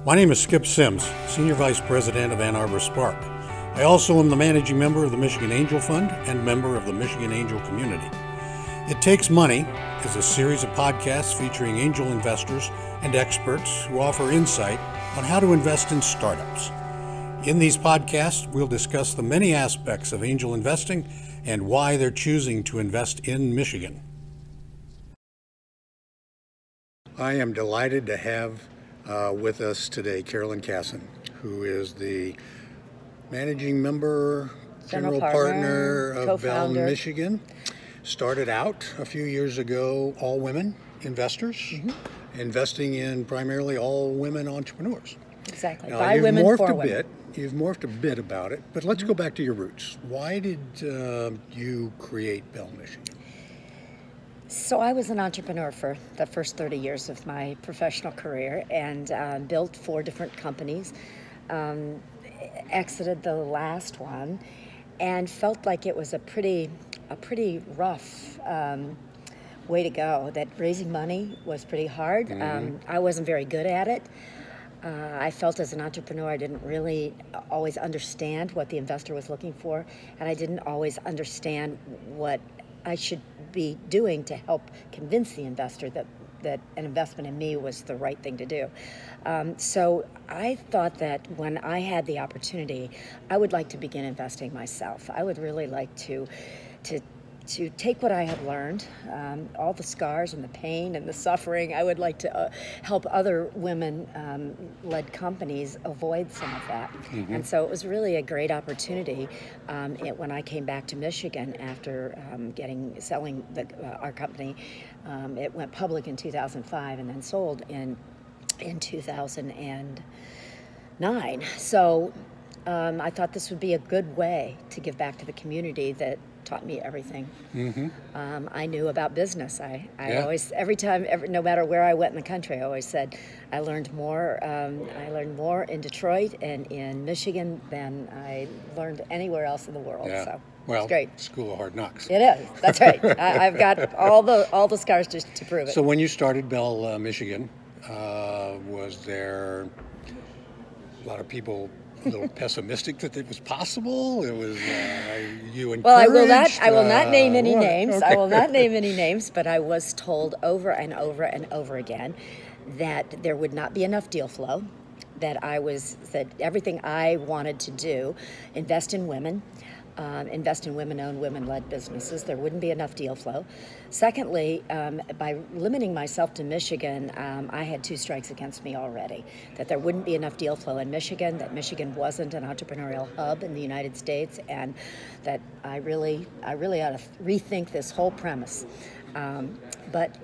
My name is Skip Sims, Senior Vice President of Ann Arbor Spark. I also am the Managing Member of the Michigan Angel Fund and member of the Michigan Angel Community. It Takes Money is a series of podcasts featuring angel investors and experts who offer insight on how to invest in startups. In these podcasts, we'll discuss the many aspects of angel investing and why they're choosing to invest in Michigan. I am delighted to have with us today Carolyn Cassin, who is the managing member, general partner of Bell, Michigan. Started out a few years ago, all women investors, investing in primarily all women entrepreneurs. Exactly. Now, By women, for women. You've morphed a bit about it, but let's go back to your roots. Why did you create Bell, Michigan? So I was an entrepreneur for the first 30 years of my professional career and built 4 different companies, exited the last one, and felt like it was a pretty rough way to go, that raising money was pretty hard. I wasn't very good at it. I felt as an entrepreneur I didn't really always understand what the investor was looking for, and I didn't always understand what I should be doing to help convince the investor that an investment in me was the right thing to do. So I thought that when I had the opportunity, I would like to begin investing myself. I would really like to take what I had learned, all the scars and the pain and the suffering. I would like to help other women-led companies avoid some of that. And so it was really a great opportunity when I came back to Michigan after selling our company. It went public in 2005 and then sold in 2009. So I thought this would be a good way to give back to the community that taught me everything I knew about business. I always, no matter where I went in the country, I always said I learned more. I learned more in Detroit and in Michigan than I learned anywhere else in the world. Yeah. So well, it's great. School of Hard Knocks. It is. That's right. I've got all the scars to prove it. So when you started Bell, Michigan, was there a lot of people a little pessimistic that it was possible? It was you encouraged? Well, I will not name any names. Okay. I will not name any names, but I was told over and over and over again that there would not be enough deal flow, that everything I wanted to do, invest in women-owned, women-led businesses, there wouldn't be enough deal flow. Secondly, by limiting myself to Michigan, I had 2 strikes against me already, that there wouldn't be enough deal flow in Michigan, that Michigan wasn't an entrepreneurial hub in the United States, and that I really ought to rethink this whole premise. But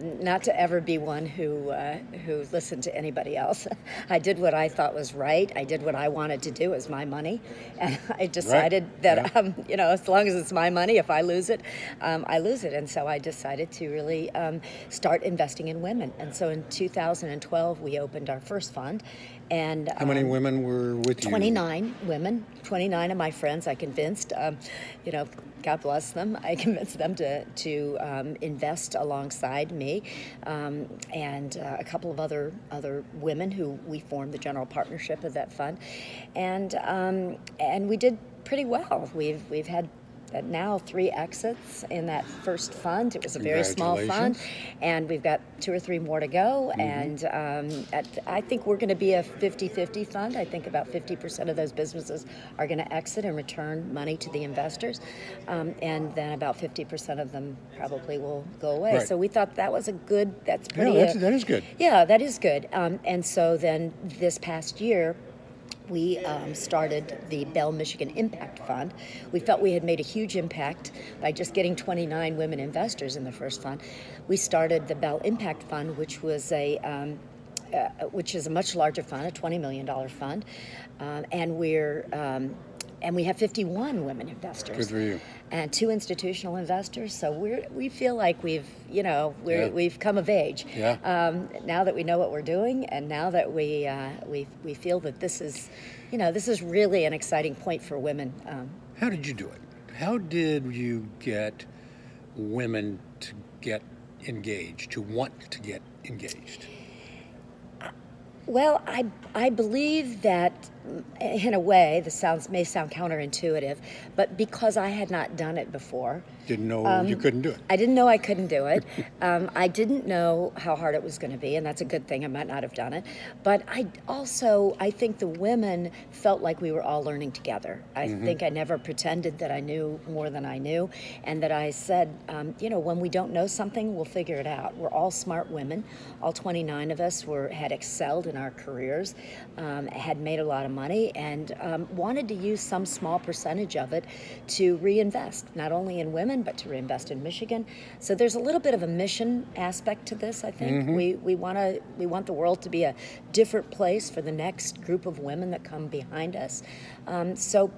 not to ever be one who listened to anybody else. I did what I thought was right. I did what I wanted to do. It was my money, and I decided that as long as it's my money, if I lose it, I lose it. And so I decided to really start investing in women. And so in 2012, we opened our first fund. And how many women were with you? 29 women. 29 of my friends I convinced. God bless them. I convinced them to invest alongside me, and a couple of other women who we formed the general partnership of that fund, and we did pretty well. We've had now 3 exits in that first fund. It was a very small fund, and we've got 2 or 3 more to go. And I think we're going to be a 50-50 fund. I think about 50% of those businesses are going to exit and return money to the investors, and then about 50% of them probably will go away. Right. So we thought that was that's pretty. Yeah, that is good. Yeah, that is good. And so then this past year, we started the Bell Michigan Impact Fund. We felt we had made a huge impact by just getting 29 women investors in the first fund. We started the Bell Impact Fund, which is a much larger fund, a $20 million fund, and we have 51 women investors. Good for you. And 2 institutional investors. So we feel like we've come of age. Yeah. Now that we know what we're doing, and now that we feel that this is really an exciting point for women. How did you do it? How did you get women to get engaged, to want to get engaged? Well, I believe that in a way, may sound counterintuitive, but because I had not done it before. Didn't know you couldn't do it. I didn't know I couldn't do it. I didn't know how hard it was going to be, and that's a good thing. I might not have done it. But I think the women felt like we were all learning together. I think I never pretended that I knew more than I knew, and that I said, when we don't know something, we'll figure it out. We're all smart women. All 29 of us had excelled in our careers, had made a lot of money, and wanted to use some small percentage of it to reinvest, not only in women, but to reinvest in Michigan. So there's a little bit of a mission aspect to this, I think. We want the world to be a different place for the next group of women that come behind us. So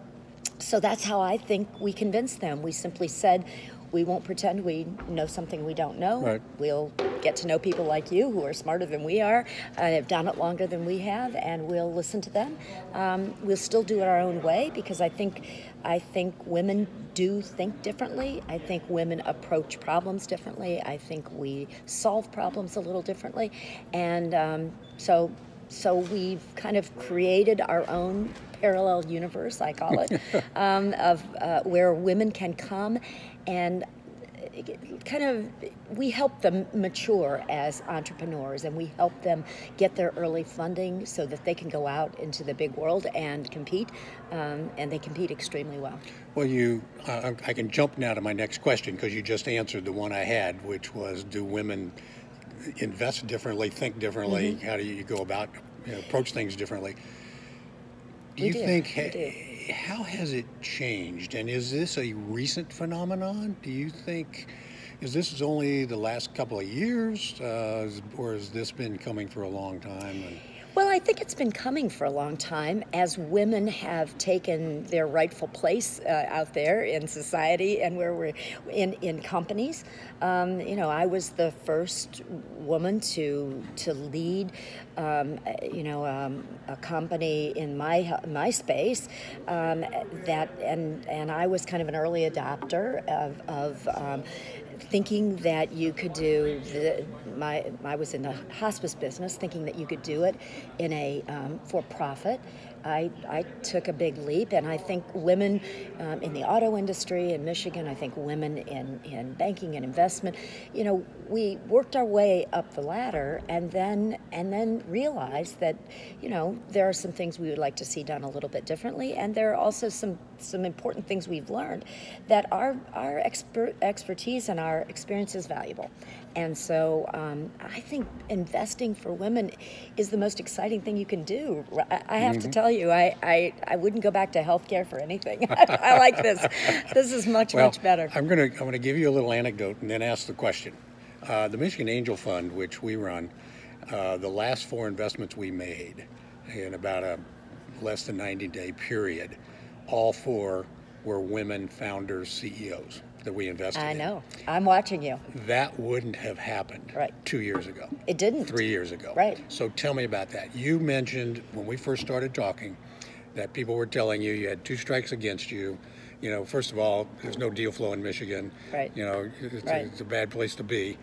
that's how I think we convinced them. We simply said, we won't pretend we know something we don't know. Right. We'll get to know people like you who are smarter than we are and have done it longer than we have, and we'll listen to them. We'll still do it our own way, because I think women do think differently. I think women approach problems differently. I think we solve problems a little differently. And so we've kind of created our own parallel universe, I call it, where women can come and we help them mature as entrepreneurs, and we help them get their early funding so that they can go out into the big world and compete, and they compete extremely well. Well, I can jump now to my next question, because you just answered the one I had, which was, do women invest differently, think differently? How do you go about, approach things differently? Do you think, how has it changed? And is this a recent phenomenon? Do you think, is this only the last couple of years, or has this been coming for a long time? Well, I think it's been coming for a long time as women have taken their rightful place out there in society and where we're in companies. I was the first woman to lead, a company in my space and I was kind of an early adopter of thinking that you could do I was in the hospice business, thinking that you could do it in a for-profit. I took a big leap, and I think women in the auto industry in Michigan, I think women in banking and investment, we worked our way up the ladder, and then realized that, there are some things we would like to see done a little bit differently, and there are also some important things we've learned that our expertise and our experience is valuable. And so I think investing for women is the most exciting thing you can do. I have to tell you, I wouldn't go back to healthcare for anything. I like this. This is much better. I'm gonna give you a little anecdote and then ask the question. The Michigan Angel Fund, which we run, the last 4 investments we made in about a less than 90-day period, all 4 were women founders, CEOs that we invested in. I know. I'm watching you. That wouldn't have happened 2 years ago. It didn't. 3 years ago. Right. So tell me about that. You mentioned when we first started talking that people were telling you had 2 strikes against you. First of all, there's no deal flow in Michigan. Right. It's a bad place to be.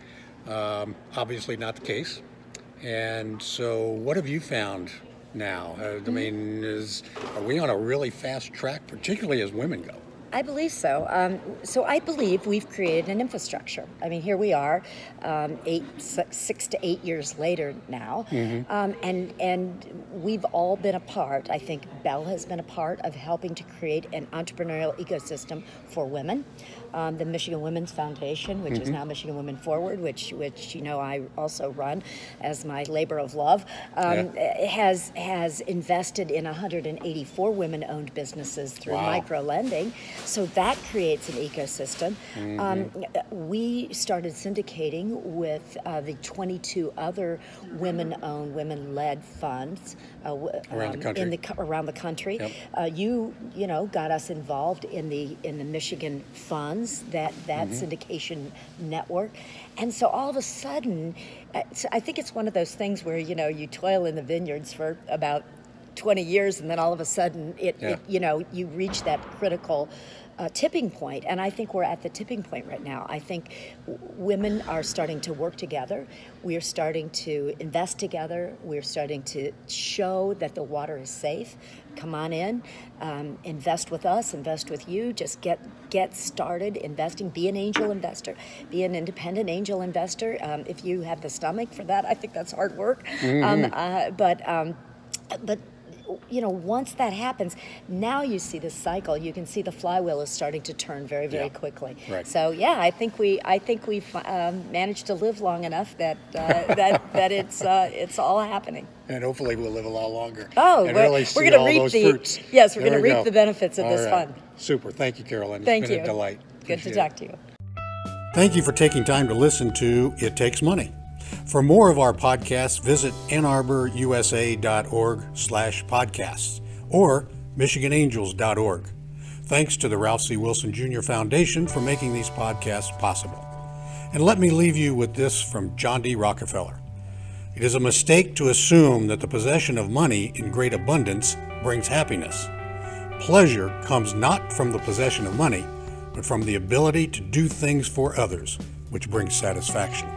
Obviously not the case. And so what have you found now? I mean, are we on a really fast track, particularly as women go? I believe so. So I believe we've created an infrastructure. I mean, here we are, 6 to 8 years later now, and we've all been a part. I think Bell has been a part of helping to create an entrepreneurial ecosystem for women. The Michigan Women's Foundation, which is now Michigan Women Forward, which I also run as my labor of love, has invested in 184 women-owned businesses through micro lending. So that creates an ecosystem. We started syndicating with the 22 other women-owned, women-led funds around the country. Yep. You got us involved in the Michigan funds, that syndication network, and so all of a sudden, I think it's one of those things where you toil in the vineyards for about 20 years, and then all of a sudden you reach that critical tipping point, and I think we're at the tipping point right now. I think women are starting to work together. We are starting to invest together. We're starting to show that the water is safe. Come on in, invest with us, invest with you. Just get started investing. Be an angel investor. Be an independent angel investor. If you have the stomach for that, I think that's hard work. But once that happens, now you see the cycle. You can see the flywheel is starting to turn very, very quickly. Right. So I think we've managed to live long enough that it's all happening. And hopefully we'll live a lot longer. Oh, and we're really see going to all reap those the fruits. Yes, we're going to There we reap go. the benefits of All this right. fund. Super. Thank you, Carolyn. Thank It's been you. a delight. Good Appreciate to talk to you. Thank you for taking time to listen to It Takes Money. For more of our podcasts, visit AnnArborUSA.org/podcasts or MichiganAngels.org. Thanks to the Ralph C. Wilson Jr. Foundation for making these podcasts possible. And let me leave you with this from John D. Rockefeller. It is a mistake to assume that the possession of money in great abundance brings happiness. Pleasure comes not from the possession of money, but from the ability to do things for others, which brings satisfaction.